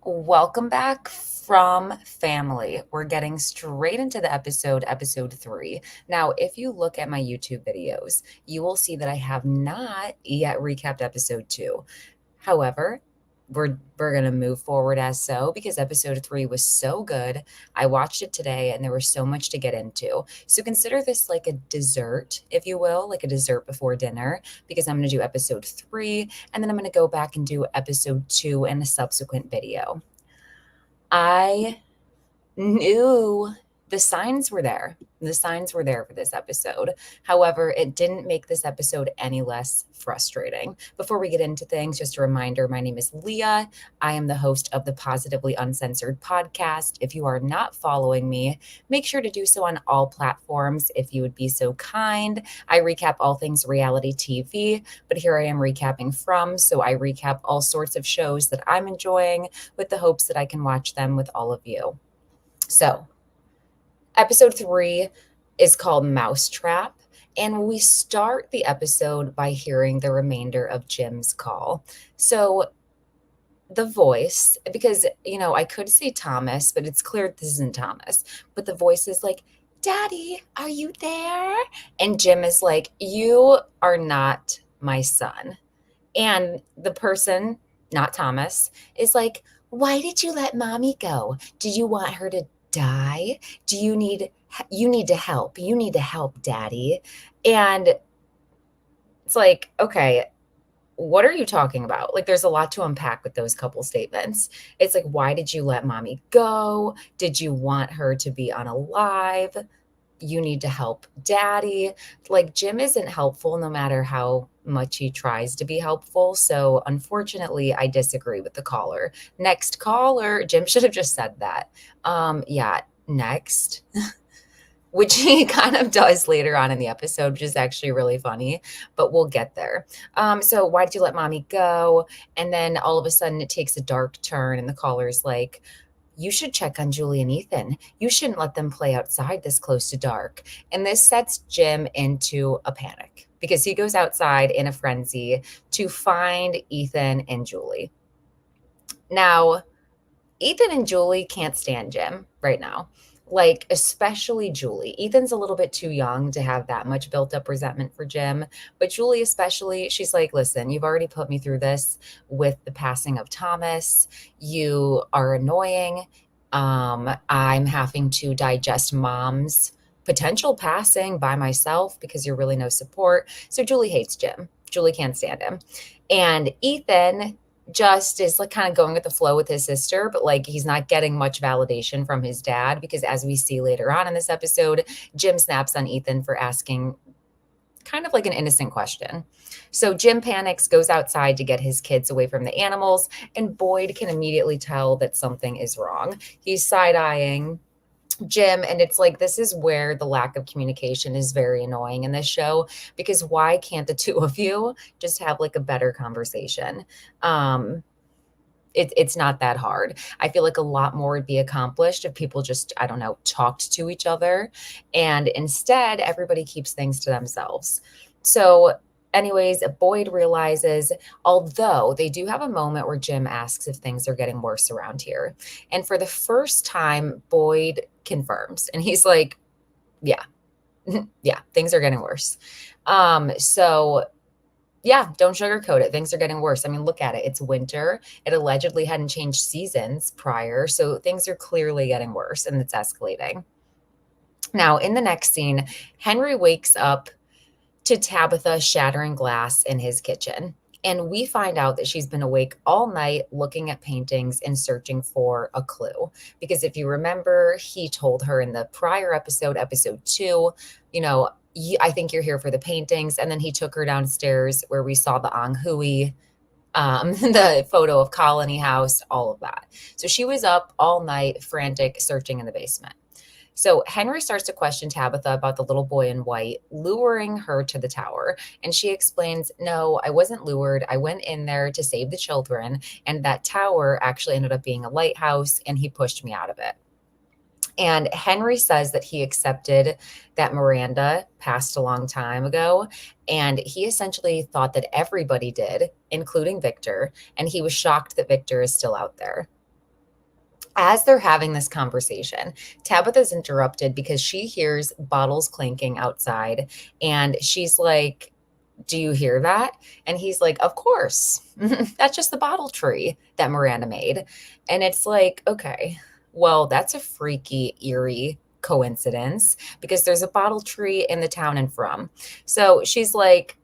Welcome back from family. We're getting straight into the episode 3. Now, if you look at my YouTube videos, you will see that I have not yet recapped episode 2. However, we're going to move forward as so because episode 3 was so good. I watched it today and there was so much to get into. So consider this like a dessert, if you will, like a dessert before dinner, because I'm going to do episode 3 and then I'm going to go back and do episode 2 in a subsequent video. I knew the signs were there. The signs were there for this episode. However, it didn't make this episode any less frustrating. Before we get into things, just a reminder, my name is Leah. I am the host of the Positively Uncensored podcast. If you are not following me, make sure to do so on all platforms if you would be so kind. I recap all things reality TV, but here I am recapping from, so I recap all sorts of shows that I'm enjoying with the hopes that I can watch them with all of you. So, episode 3 is called Mousetrap, and we start the episode by hearing the remainder of Jim's call. So, the voice, because, I could say Thomas, but it's clear this isn't Thomas, but the voice is like, Daddy, are you there? And Jim is like, You are not my son. And the person, not Thomas, is like, Why did you let mommy go? Did you want her to die? Do you need to help. You need to help, daddy. And it's like, okay, what are you talking about? Like, there's a lot to unpack with those couple statements. It's like, why did you let mommy go? Did you want her to be unalive? You need to help daddy. Like, Jim isn't helpful no matter how much he tries to be helpful. So, unfortunately, I disagree with the caller. Next caller, Jim should have just said that. Yeah, next. Which he kind of does later on in the episode, which is actually really funny, but we'll get there. So, why did you let mommy go? And then all of a sudden it takes a dark turn, and the caller's like, You should check on Julie and Ethan. You shouldn't let them play outside this close to dark. And this sets Jim into a panic because he goes outside in a frenzy to find Ethan and Julie. Now, Ethan and Julie can't stand Jim right now. Like, especially Julie. Ethan's a little bit too young to have that much built up resentment for Jim. But Julie, especially, she's like, Listen, you've already put me through this with the passing of Thomas. You are annoying. I'm having to digest mom's potential passing by myself because you're really no support. So Julie hates Jim. Julie can't stand him. And Ethan just is like kind of going with the flow with his sister, but like he's not getting much validation from his dad because, as we see later on in this episode, Jim snaps on Ethan for asking kind of like an innocent question. So Jim panics, goes outside to get his kids away from the animals, and Boyd can immediately tell that something is wrong. He's side-eyeing Jim, and it's like this is where the lack of communication is very annoying in this show, because why can't the two of you just have like a better conversation? It's not that hard. I feel like a lot more would be accomplished if people just, I don't know, talked to each other, and instead everybody keeps things to themselves. So anyways, Boyd realizes, although they do have a moment where Jim asks if things are getting worse around here. And for the first time, Boyd confirms. And he's like, yeah, yeah, things are getting worse. So yeah, don't sugarcoat it. Things are getting worse. I mean, look at it. It's winter. It allegedly hadn't changed seasons prior. So things are clearly getting worse and it's escalating. Now, in the next scene, Henry wakes up to Tabitha shattering glass in his kitchen. And we find out that she's been awake all night looking at paintings and searching for a clue. Because if you remember, he told her in the prior episode, episode 2, I think you're here for the paintings. And then he took her downstairs where we saw the Anghui, the photo of Colony House, all of that. So she was up all night, frantic, searching in the basement. So Henry starts to question Tabitha about the little boy in white, luring her to the tower. And she explains, No, I wasn't lured. I went in there to save the children. And that tower actually ended up being a lighthouse, and he pushed me out of it. And Henry says that he accepted that Miranda passed a long time ago. And he essentially thought that everybody did, including Victor. And he was shocked that Victor is still out there. As they're having this conversation, Tabitha's interrupted because she hears bottles clinking outside, and she's like, "Do you hear that?" And he's like, "Of course. That's just the bottle tree that Miranda made." And it's like, okay, well, that's a freaky, eerie coincidence because there's a bottle tree in the town and from. So she's like,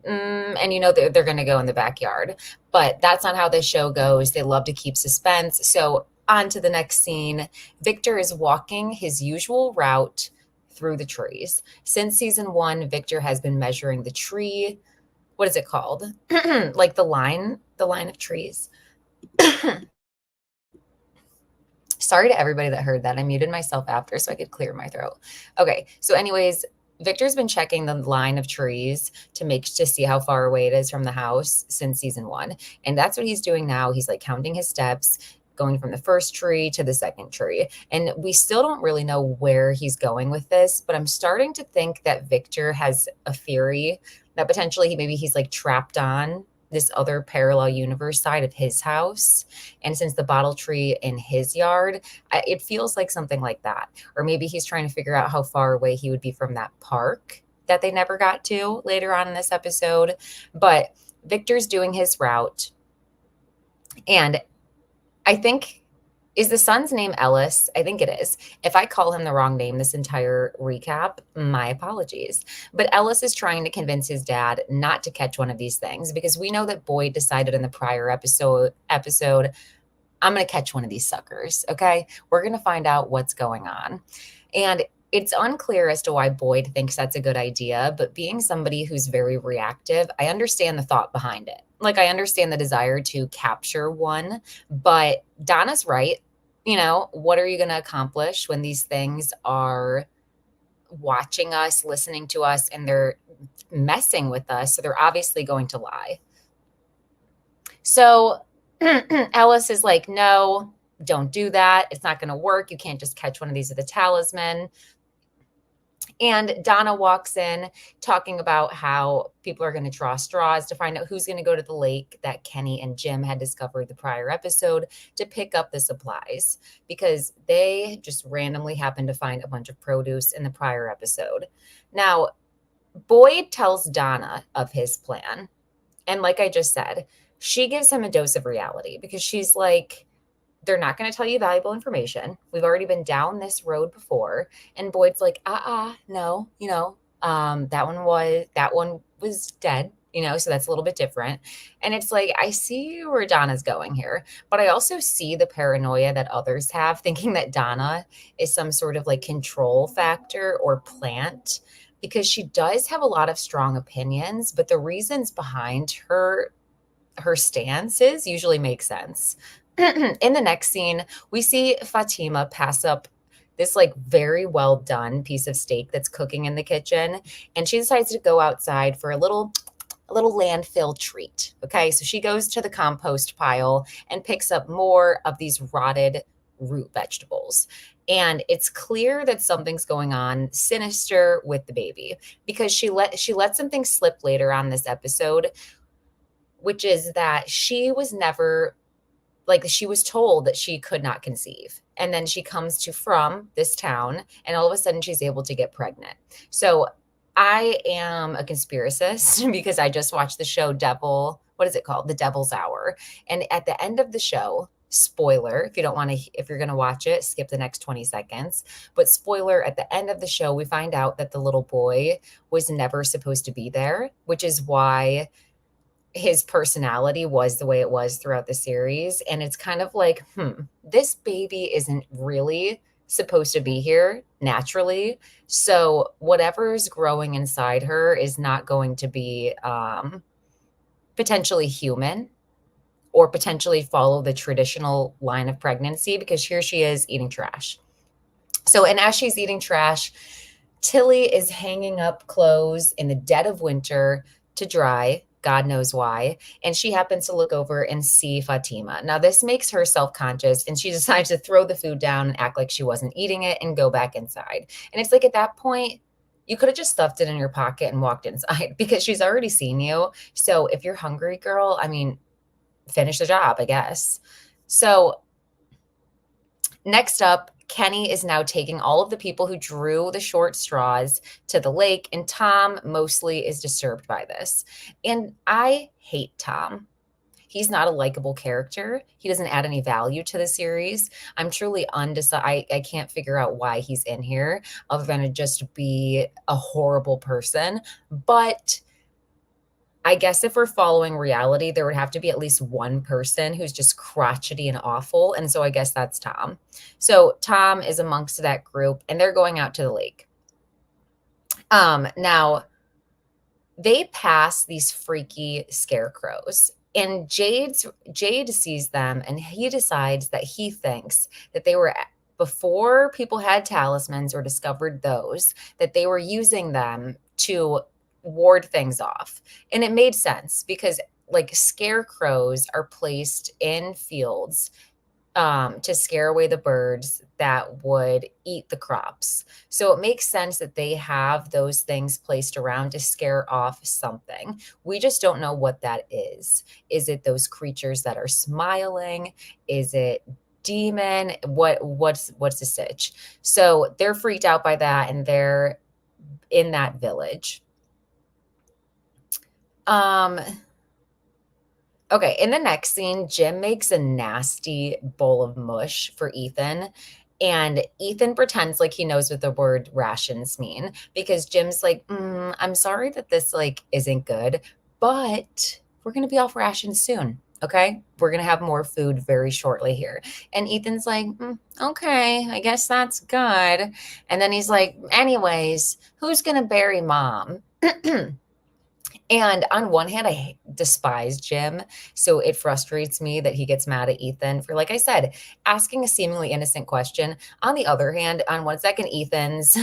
and they're going to go in the backyard, but that's not how this show goes. They love to keep suspense. So on to the next scene. Victor is walking his usual route through the trees. Since season one, Victor has been measuring the tree. What is it called? Like the line of trees. Sorry to everybody that heard that. I muted myself after so I could clear my throat. Okay. So, anyways, Victor's been checking the line of trees to see how far away it is from the house since season one. And that's what he's doing now. He's like counting his steps, going from the first tree to the second tree. And we still don't really know where he's going with this, but I'm starting to think that Victor has a theory that potentially maybe he's like trapped on this other parallel universe side of his house. And since the bottle tree in his yard, it feels like something like that. Or maybe he's trying to figure out how far away he would be from that park that they never got to later on in this episode. But Victor's doing his route. And I think, is the son's name Ellis? I think it is. If I call him the wrong name this entire recap, my apologies. But Ellis is trying to convince his dad not to catch one of these things because we know that Boyd decided in the prior episode, I'm going to catch one of these suckers. Okay. We're going to find out what's going on. And it's unclear as to why Boyd thinks that's a good idea, but being somebody who's very reactive, I understand the thought behind it. Like, I understand the desire to capture one, but Donna's right. What are you going to accomplish when these things are watching us, listening to us, and they're messing with us? So they're obviously going to lie. So Ellis is like, no, don't do that. It's not going to work. You can't just catch one of these with a talisman. And Donna walks in talking about how people are going to draw straws to find out who's going to go to the lake that Kenny and Jim had discovered the prior episode to pick up the supplies because they just randomly happened to find a bunch of produce in the prior episode. Now, Boyd tells Donna of his plan. And like I just said, she gives him a dose of reality because she's like, they're not going to tell you valuable information. We've already been down this road before. And Boyd's like, no, that one was dead, so that's a little bit different. And it's like, I see where Donna's going here, but I also see the paranoia that others have thinking that Donna is some sort of like control factor or plant because she does have a lot of strong opinions, but the reasons behind her stances usually make sense. In the next scene, we see Fatima pass up this like very well done piece of steak that's cooking in the kitchen, and she decides to go outside for a little landfill treat. Okay, so she goes to the compost pile and picks up more of these rotted root vegetables. And it's clear that something's going on sinister with the baby because she let something slip later on this episode, which is that she was never she was told that she could not conceive. And then she comes from this town and all of a sudden she's able to get pregnant. So I am a conspiracist because I just watched the show what is it called? The Devil's Hour. And at the end of the show, spoiler, if you're going to watch it, skip the next 20 seconds. But spoiler, at the end of the show, we find out that the little boy was never supposed to be there, which is why his personality was the way it was throughout the series. And it's kind of like, this baby isn't really supposed to be here naturally. So whatever's growing inside her is not going to be potentially human or potentially follow the traditional line of pregnancy because here she is eating trash. So, and as she's eating trash, Tilly is hanging up clothes in the dead of winter to dry. God knows why. And she happens to look over and see Fatima. Now, this makes her self-conscious, and she decides to throw the food down and act like she wasn't eating it and go back inside. And it's like at that point, you could have just stuffed it in your pocket and walked inside because she's already seen you. So if you're hungry, girl, finish the job, I guess. So Next up, Kenny is now taking all of the people who drew the short straws to the lake, and Tom mostly is disturbed by this. And I hate Tom. He's not a likable character. He doesn't add any value to the series. I'm truly undecided. I can't figure out why he's in here other than to just be a horrible person. But I guess if we're following reality, there would have to be at least one person who's just crotchety and awful. And so I guess that's Tom. So Tom is amongst that group and they're going out to the lake. Now they pass these freaky scarecrows and Jade sees them and he decides that he thinks that they were before people had talismans or discovered those, that they were using them to ward things off. And it made sense because like scarecrows are placed in fields to scare away the birds that would eat the crops. So it makes sense that they have those things placed around to scare off something. We just don't know what that is. Is it those creatures that are smiling? Is it demon? What's the sitch? So they're freaked out by that and they're in that village. Okay, in the next scene, Jim makes a nasty bowl of mush for Ethan. And Ethan pretends like he knows what the word rations mean because Jim's like, I'm sorry that this like isn't good, but we're gonna be off rations soon. Okay, we're gonna have more food very shortly here. And Ethan's like, okay, I guess that's good. And then he's like, anyways, who's gonna bury mom? And on one hand, I despise Jim. So it frustrates me that he gets mad at Ethan for, like I said, asking a seemingly innocent question. On the other hand, on one second, Ethan's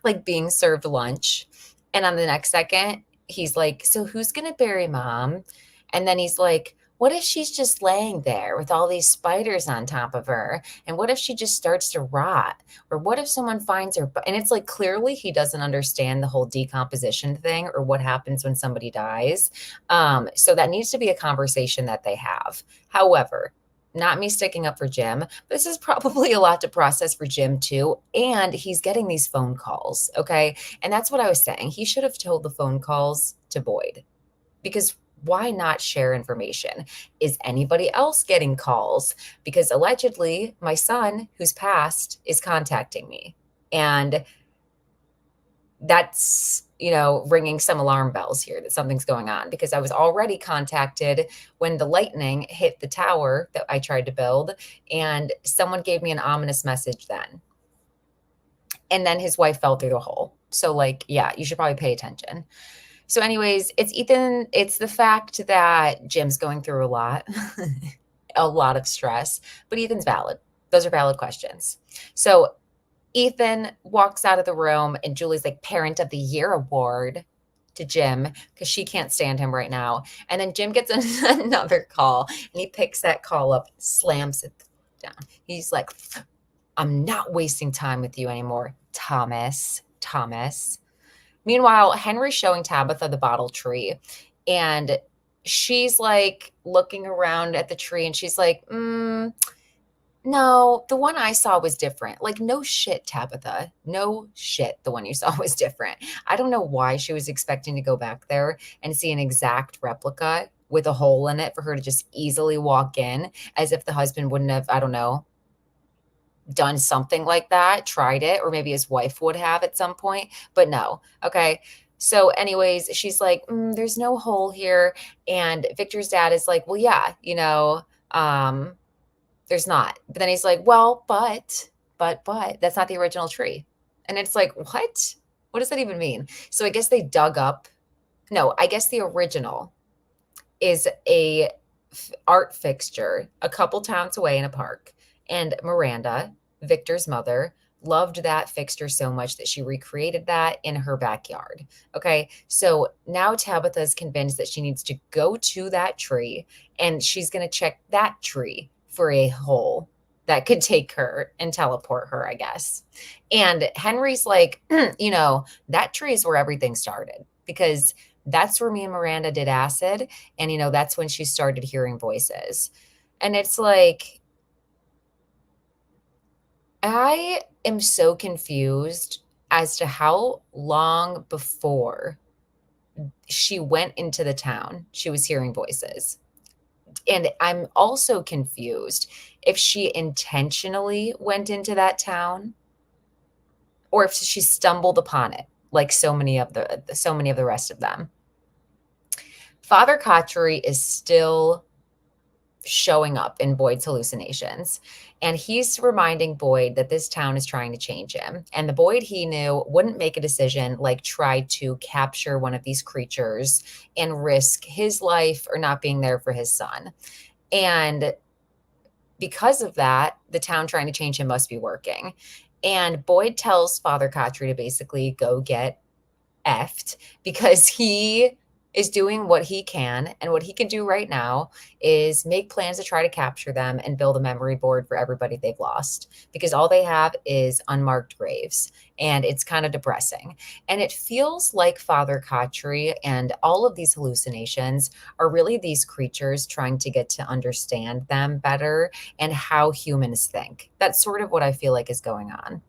like being served lunch. And on the next second, he's like, so who's going to bury mom? And then he's like, what if she's just laying there with all these spiders on top of her? And what if she just starts to rot? Or what if someone finds her? And it's like clearly he doesn't understand the whole decomposition thing or what happens when somebody dies. So that needs to be a conversation that they have. However, not me sticking up for Jim. This is probably a lot to process for Jim too. And he's getting these phone calls. Okay. And that's what I was saying. He should have told the phone calls to Boyd because why not share information? Is anybody else getting calls? Because allegedly my son who's passed is contacting me. And that's, ringing some alarm bells here that something's going on because I was already contacted when the lightning hit the tower that I tried to build. And someone gave me an ominous message then. And then his wife fell through the hole. So like, yeah, you should probably pay attention. So anyways, it's Ethan. It's the fact that Jim's going through a lot, a lot of stress, but Ethan's valid. Those are valid questions. So Ethan walks out of the room and Julie's like Parent of the Year award to Jim because she can't stand him right now. And then Jim gets another call and he picks that call up, slams it down. He's like, I'm not wasting time with you anymore, Thomas. Meanwhile, Henry's showing Tabitha the bottle tree and she's like looking around at the tree and she's like, no, the one I saw was different. Like, no shit, Tabitha. No shit. The one you saw was different. I don't know why she was expecting to go back there and see an exact replica with a hole in it for her to just easily walk in as if the husband wouldn't have, I don't know, done something like that, tried it, or maybe his wife would have at some point, but no. Okay. So anyways, she's like, there's no hole here. And Victor's dad is like, well, yeah, there's not. But then he's like, well, but that's not the original tree. And it's like, what does that even mean? So I guess they dug up. No, I guess the original is a art fixture a couple towns away in a park. And Miranda, Victor's mother, loved that fixture so much that she recreated that in her backyard. Okay. So now Tabitha is convinced that she needs to go to that tree and she's going to check that tree for a hole that could take her and teleport her, I guess. And Henry's like, that tree is where everything started because that's where me and Miranda did acid. And, that's when she started hearing voices. And it's like, I am so confused as to how long before she went into the town she was hearing voices. And I'm also confused if she intentionally went into that town or if she stumbled upon it like so many of the rest of them. Father Kotchery is still showing up in Boyd's hallucinations. And he's reminding Boyd that this town is trying to change him. And the Boyd he knew wouldn't make a decision like try to capture one of these creatures and risk his life or not being there for his son. And because of that, the town trying to change him must be working. And Boyd tells Father Kotchery to basically go get effed because he is doing what he can. And what he can do right now is make plans to try to capture them and build a memory board for everybody they've lost because all they have is unmarked graves. And it's kind of depressing. And it feels like Father Kotchery and all of these hallucinations are really these creatures trying to get to understand them better and how humans think. That's sort of what I feel like is going on.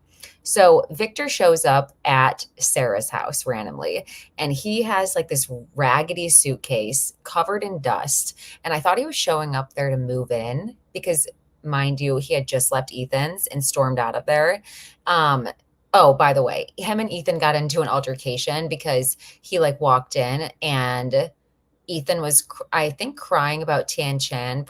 So Victor shows up at Sarah's house randomly, and he has like this raggedy suitcase covered in dust. And I thought he was showing up there to move in because, mind you, he had just left Ethan's and stormed out of there. Um, oh, by the way, him and Ethan got into an altercation because he like walked in and Ethan was, I think, crying about Tian Chen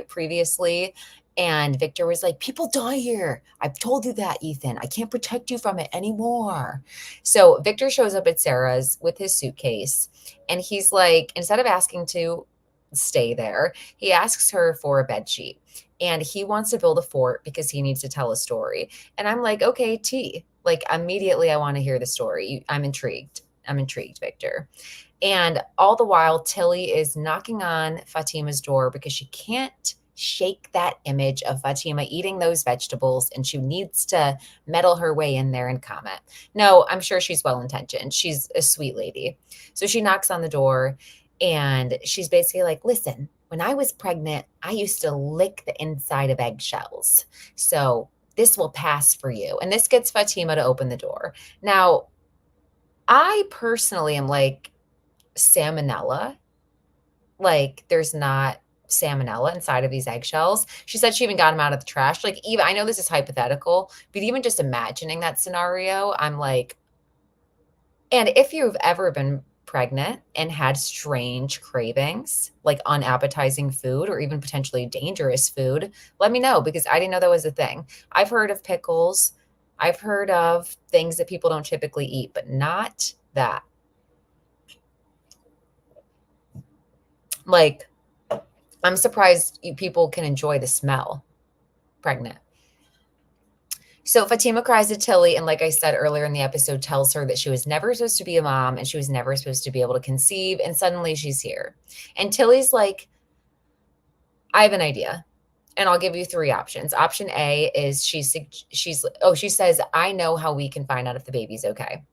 previously. And Victor was like, people die here. I've told you that, Ethan. I can't protect you from it anymore. So Victor shows up at Sarah's with his suitcase. And he's like, instead of asking to stay there, he asks her for a bed sheet. And he wants to build a fort because he needs to tell a story. And I'm like, okay, T. Like, immediately, I want to hear the story. I'm intrigued. I'm intrigued, Victor. And all the while, Tilly is knocking on Fatima's door because she can't shake that image of Fatima eating those vegetables and she needs to meddle her way in there and comment. No, I'm sure she's well intentioned. She's a sweet lady. So she knocks on the door and she's basically like, listen, when I was pregnant, I used to lick the inside of eggshells. So this will pass for you. And this gets Fatima to open the door. Now, I personally am like, salmonella. Like, there's not salmonella inside of these eggshells. She said she even got them out of the trash. Like, even I know this is hypothetical, but even just imagining that scenario, I'm like, and if you've ever been pregnant and had strange cravings, like unappetizing food or even potentially dangerous food, let me know because I didn't know that was a thing. I've heard of pickles. I've heard of things that people don't typically eat, but not that. Like, I'm surprised people can enjoy the smell pregnant. So Fatima cries to Tilly, and like I said earlier in the episode, tells her that she was never supposed to be a mom and she was never supposed to be able to conceive, and suddenly she's here. And Tilly's like, I have an idea. And I'll give you three options. Option A is she says, I know how we can find out if the baby's okay.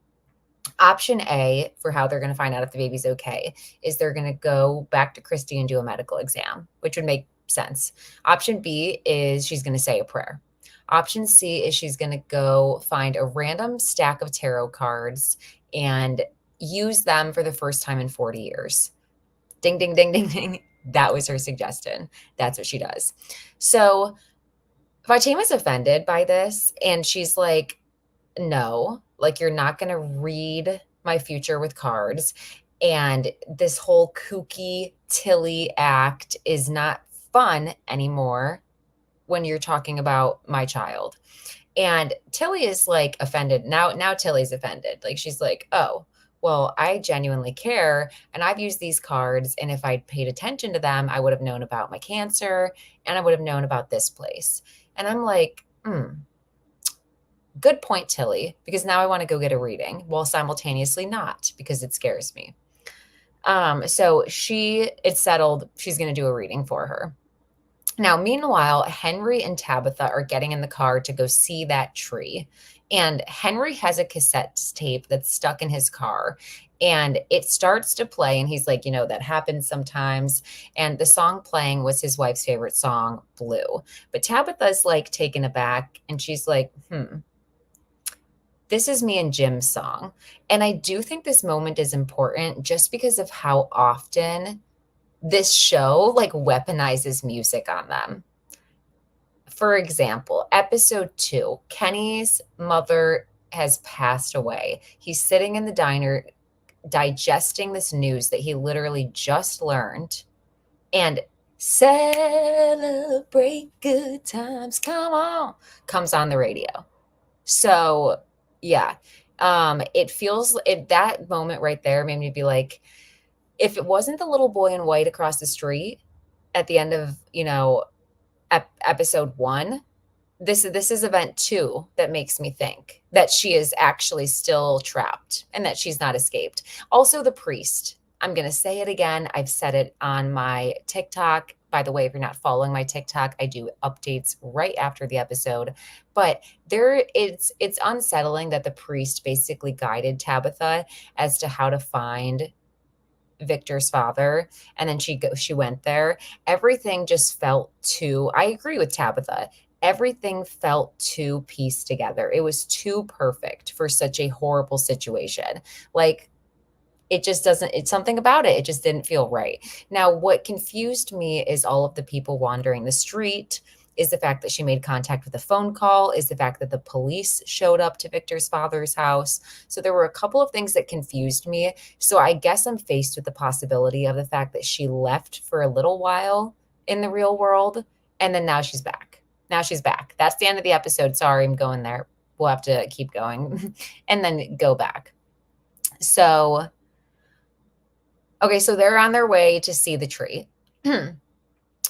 Option A for how they're going to find out if the baby's okay is they're going to go back to Christy and do a medical exam, which would make sense. Option B is she's going to say a prayer. Option C is she's going to go find a random stack of tarot cards and use them for the first time in 40 years. Ding, ding, ding, ding, ding. That was her suggestion. That's what she does. So Fatima's offended by this, and she's like, no, like you're not going to read my future with cards. And this whole kooky Tilly act is not fun anymore when you're talking about my child. And Tilly is like offended. Now Tilly's offended. Like she's like, oh, well, I genuinely care. And I've used these cards. And if I'd paid attention to them, I would have known about my cancer and I would have known about this place. And I'm like, good point, Tilly, because now I want to go get a reading while simultaneously not because it scares me. So it's settled. She's going to do a reading for her. Now, meanwhile, Henry and Tabitha are getting in the car to go see that tree. And Henry has a cassette tape that's stuck in his car. And it starts to play. And he's like, that happens sometimes. And the song playing was his wife's favorite song, Blue. But Tabitha's like taken aback. And she's like, this is me and Jim's song. And I do think this moment is important just because of how often this show like weaponizes music on them. For example, episode 2, Kenny's mother has passed away. He's sitting in the diner digesting this news that he literally just learned, and celebrate good times, come on, comes on the radio. So yeah, it feels that moment right there made me be like, if it wasn't the little boy in white across the street at the end of, episode 1, this is event 2 that makes me think that she is actually still trapped and that she's not escaped. Also, the priest. I'm going to say it again. I've said it on my TikTok. By the way, if you're not following my TikTok, I do updates right after the episode. But it's unsettling that the priest basically guided Tabitha as to how to find Victor's father, and then she went there. Everything just felt too, I agree with Tabitha, everything felt too pieced together. It was too perfect for such a horrible situation. Like, it just doesn't, it's something about it just didn't feel right. Now, what confused me is all of the people wandering the street, is the fact that she made contact with a phone call, is the fact that the police showed up to Victor's father's house. So there were a couple of things that confused me. So I guess I'm faced with the possibility of the fact that she left for a little while in the real world, and then now she's back. Now she's back. That's the end of the episode. Sorry, I'm going there. We'll have to keep going and then go back. So, okay, so they're on their way to see the tree.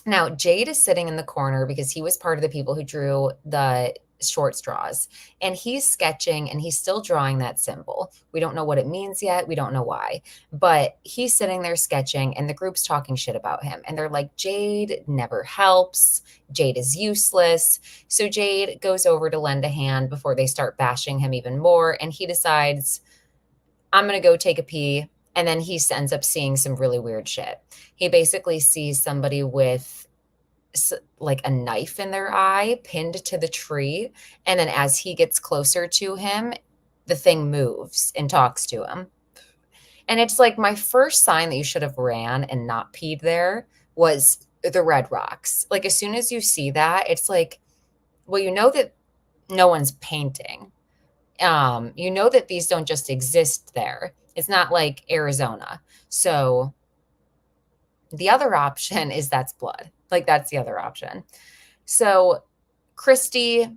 Now, Jade is sitting in the corner because he was part of the people who drew the short straws, and he's sketching and he's still drawing that symbol. We don't know what it means yet. We don't know why, but he's sitting there sketching, and the group's talking shit about him. And they're like, Jade never helps. Jade is useless. So Jade goes over to lend a hand before they start bashing him even more. And he decides, I'm going to go take a pee. And then he ends up seeing some really weird shit. He basically sees somebody with like a knife in their eye pinned to the tree. And then as he gets closer to him, the thing moves and talks to him. And it's like, my first sign that you should have ran and not peed there was the red rocks. Like, as soon as you see that, it's like, well, you know that no one's painting. You know that these don't just exist there. It's not like Arizona. So the other option is that's blood. Like, that's the other option. So Jade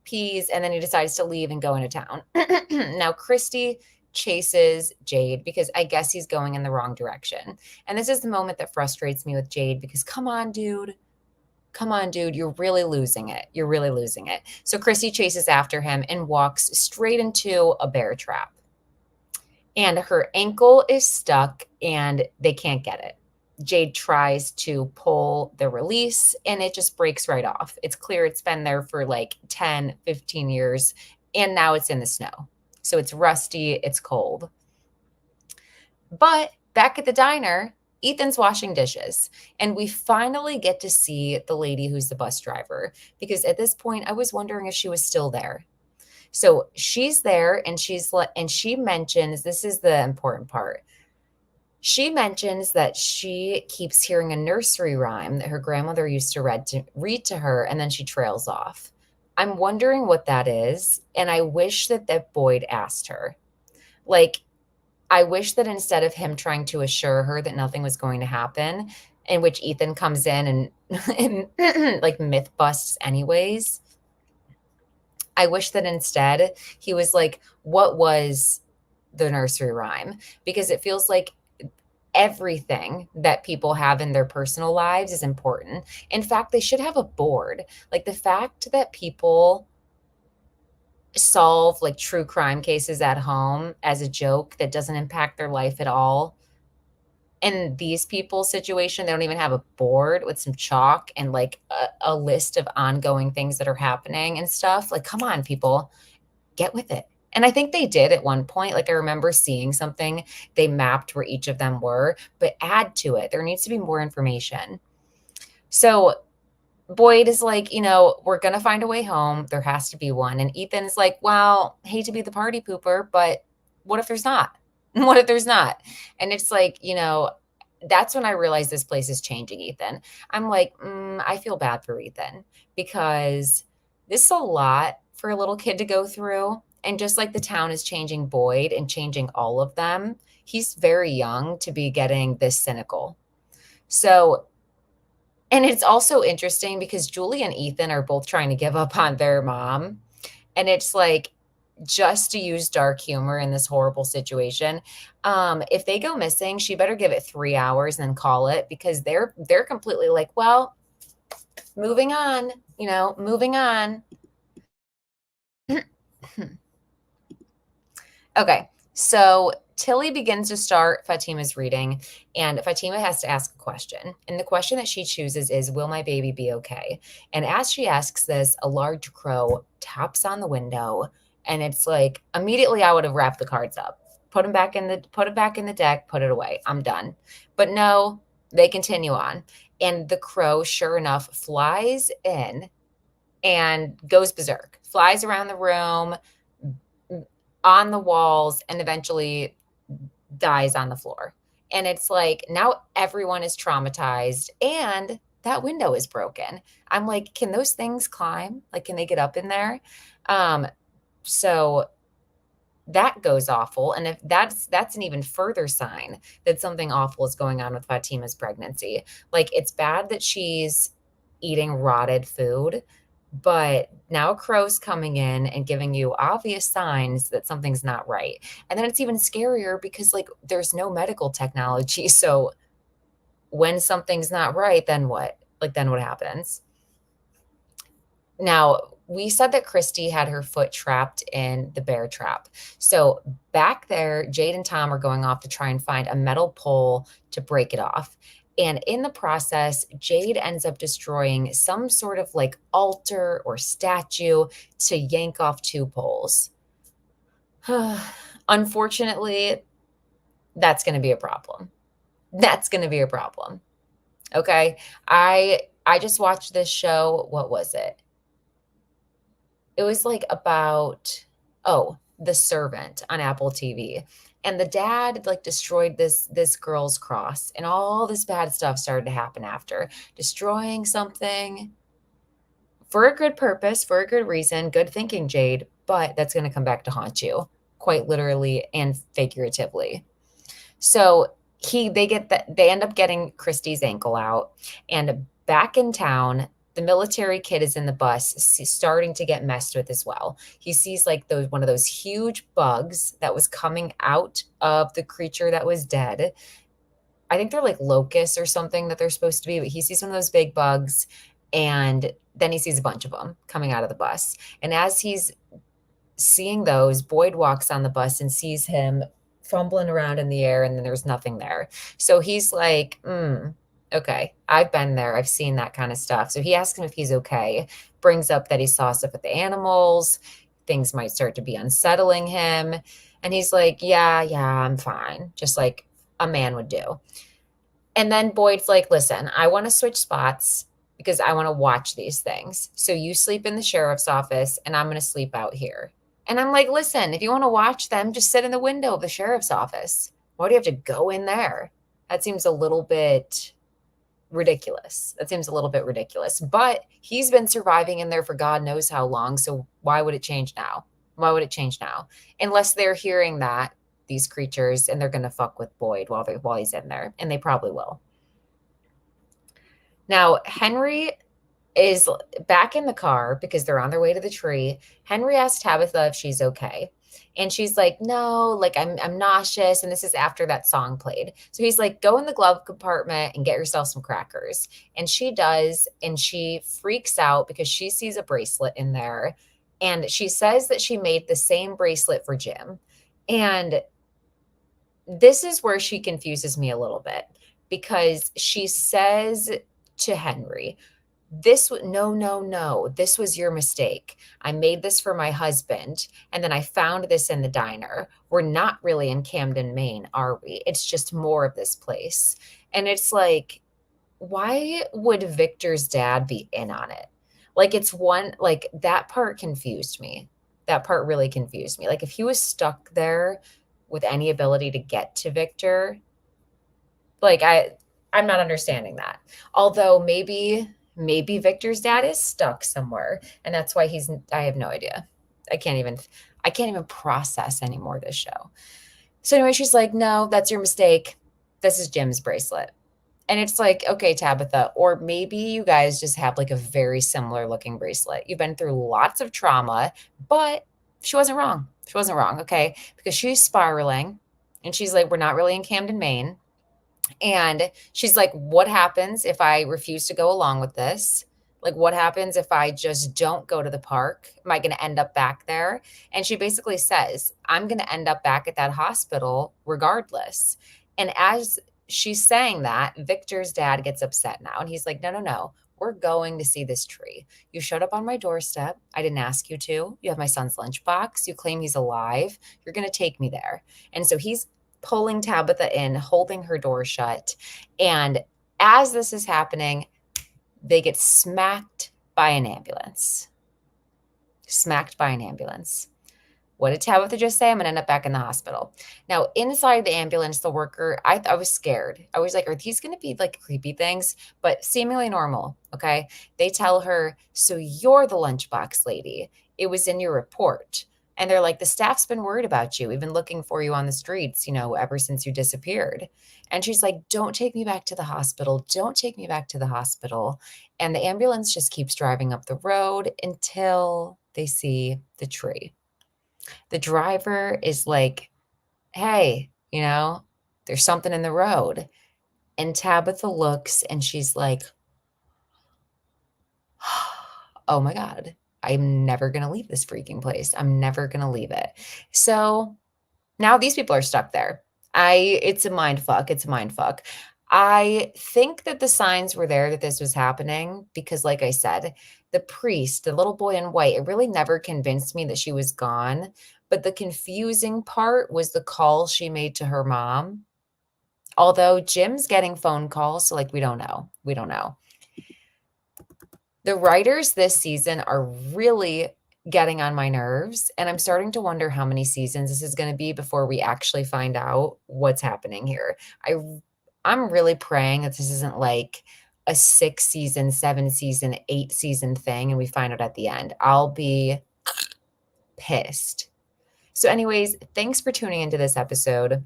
pees, and then he decides to leave and go into town. Now, Christy chases Jade because I guess he's going in the wrong direction. And this is the moment that frustrates me with Jade because come on, dude, you're really losing it. You're really losing it. So Christy chases after him and walks straight into a bear trap. And her ankle is stuck and they can't get it. Jade tries to pull the release and it just breaks right off. It's clear it's been there for like 10, 15 years, and now it's in the snow. So it's rusty, it's cold. But back at the diner, Ethan's washing dishes, and we finally get to see the lady who's the bus driver, because at this point I was wondering if she was still there. So she's there, and she mentions, this is the important part. She mentions that she keeps hearing a nursery rhyme that her grandmother used to read to her, and then she trails off. I'm wondering what that is, and I wish that Boyd asked her. Like, I wish that instead of him trying to assure her that nothing was going to happen, in which Ethan comes in and like myth busts anyways, I wish that instead he was like, what was the nursery rhyme? Because it feels like everything that people have in their personal lives is important. In fact, they should have a board. Like, the fact that people solve like true crime cases at home as a joke that doesn't impact their life at all, In these people's situation, they don't even have a board with some chalk and like a list of ongoing things that are happening and stuff. Like, come on, people, get with it. And I think they did at one point. Like, I remember seeing something, they mapped where each of them were, but add to it. There needs to be more information. So Boyd is like, we're going to find a way home. There has to be one. And Ethan's like, well, hate to be the party pooper, but what if there's not? What if there's not? And it's like, that's when I realized this place is changing Ethan. I'm like, I feel bad for Ethan because this is a lot for a little kid to go through. And just like the town is changing Boyd and changing all of them, he's very young to be getting this cynical. So, and it's also interesting because Julie and Ethan are both trying to give up on their mom. And it's like, just to use dark humor in this horrible situation. If they go missing, she better give it 3 hours and then call it, because they're completely like, well, moving on, moving on. Okay, so Tilly begins to start Fatima's reading, and Fatima has to ask a question. And the question that she chooses is, will my baby be okay? And as she asks this, a large crow taps on the window, and it's like, immediately I would have wrapped the cards up, put it back in the deck, put it away. I'm done. But no, they continue on. And the crow, sure enough, flies in and goes berserk, flies around the room, on the walls, and eventually dies on the floor. And it's like, now everyone is traumatized and that window is broken. I'm like, can those things climb? Like, can they get up in there? So that goes awful. And if that's an even further sign that something awful is going on with Fatima's pregnancy. Like, it's bad that she's eating rotted food, but now a crow's coming in and giving you obvious signs that something's not right. And then it's even scarier because, like, there's no medical technology. So when something's not right, then what? Like, then what happens? Now, we said that Christy had her foot trapped in the bear trap. So back there, Jade and Tom are going off to try and find a metal pole to break it off. And in the process, Jade ends up destroying some sort of like altar or statue to yank off 2 poles. Unfortunately, that's going to be a problem. That's going to be a problem. Okay. I just watched this show. What was it? It was like about, The Servant on Apple TV. And the dad like destroyed this girl's cross, and all this bad stuff started to happen after destroying something for a good purpose, for a good reason. Good thinking, Jade, but that's going to come back to haunt you, quite literally and figuratively. So they end up getting Christy's ankle out, and back in town, the military kid is in the bus, starting to get messed with as well. He sees like one of those huge bugs that was coming out of the creature that was dead. I think they're like locusts or something that they're supposed to be, but he sees one of those big bugs, and then he sees a bunch of them coming out of the bus. And as he's seeing those, Boyd walks on the bus and sees him fumbling around in the air, and then there's nothing there. So he's like, okay, I've been there. I've seen that kind of stuff. So he asks him if he's okay, brings up that he saw stuff with the animals. Things might start to be unsettling him. And he's like, yeah, I'm fine. Just like a man would do. And then Boyd's like, listen, I want to switch spots because I want to watch these things. So you sleep in the sheriff's office and I'm going to sleep out here. And I'm like, listen, if you want to watch them, just sit in the window of the sheriff's office. Why do you have to go in there? That seems a little bit ridiculous. But he's been surviving in there for God knows how long. So why would it change now? Unless they're hearing that, these creatures, and they're going to fuck with Boyd while he's in there. And they probably will. Now, Henry is back in the car because they're on their way to the tree. Henry asks Tabitha if she's okay. And she's like, no, like I'm nauseous. And this is after that song played. So he's like, go in the glove compartment and get yourself some crackers. And she does. And she freaks out because she sees a bracelet in there. And she says that she made the same bracelet for Jim. And this is where she confuses me a little bit. because she says to Henry, no, this was your mistake. I made this for my husband, and then I found this in the diner. We're not really in Camden, Maine, are we? It's just more of this place. And it's like, why would Victor's dad be in on it? Like, it's one, like, that part confused me. That part really confused me. Like, if he was stuck there with any ability to get to Victor, like, I'm not understanding that. Although maybe Victor's dad is stuck somewhere, and that's why I have no idea. I can't even I can't even process anymore this show. So anyway, she's like, "No, that's your mistake. This is Jim's bracelet." And it's like, "Okay, Tabitha, or maybe you guys just have like a very similar looking bracelet. You've been through lots of trauma, but she wasn't wrong. She wasn't wrong, okay? Because she's spiraling and she's like, "We're not really in Camden, Maine." And she's like, "What happens if I refuse to go along with this? Like, what happens if I just don't go to the park? Am I going to end up back there?" And she basically says, "I'm going to end up back at that hospital regardless." And as she's saying that, Victor's dad gets upset now. And he's like, "No, no, no. We're going to see this tree. You showed up on my doorstep. I didn't ask you to. You have my son's lunchbox. You claim he's alive. You're going to take me there." And so he's pulling Tabitha in, holding her door shut. And as this is happening, they get smacked by an ambulance. Smacked by an ambulance. What did Tabitha just say? "I'm going to end up back in the hospital." Now, inside the ambulance, the worker, I was scared. I was like, are these going to be like creepy things? But seemingly normal. Okay. They tell her, "So you're the lunchbox lady. It was in your report." And they're like, "The staff's been worried about you. We've been looking for you on the streets, ever since you disappeared." And she's like, "Don't take me back to the hospital. Don't take me back to the hospital." And the ambulance just keeps driving up the road until they see the tree. The driver is like, "Hey, there's something in the road." And Tabitha looks and she's like, "Oh my God, I'm never going to leave this freaking place. I'm never going to leave it." So now these people are stuck there. It's a mind fuck. It's a mind fuck. I think that the signs were there that this was happening because, like I said, the priest, the little boy in white, it really never convinced me that she was gone. But the confusing part was the call she made to her mom. Although Jim's getting phone calls, so like we don't know. We don't know. The writers this season are really getting on my nerves, and I'm starting to wonder how many seasons this is going to be before we actually find out what's happening here. I'm really praying that this isn't like a 6-season, 7-season, 8-season thing and we find out at the end. I'll be pissed. So anyways, thanks for tuning into this episode.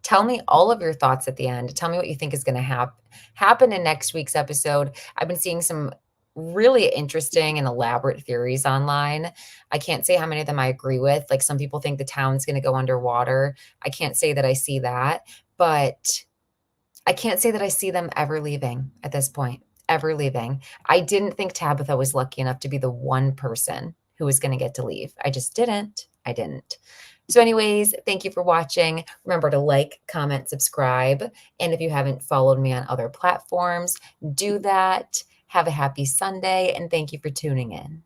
Tell me all of your thoughts at the end. Tell me what you think is going to happen in next week's episode. I've been seeing some really interesting and elaborate theories online. I can't say how many of them I agree with. Like, some people think the town's going to go underwater. I can't say that I see that, but I can't say that I see them ever leaving at this point, ever leaving. I didn't think Tabitha was lucky enough to be the one person who was going to get to leave. I just didn't. I didn't. So anyways, thank you for watching. Remember to like, comment, subscribe. And if you haven't followed me on other platforms, do that. Have a happy Sunday, and thank you for tuning in.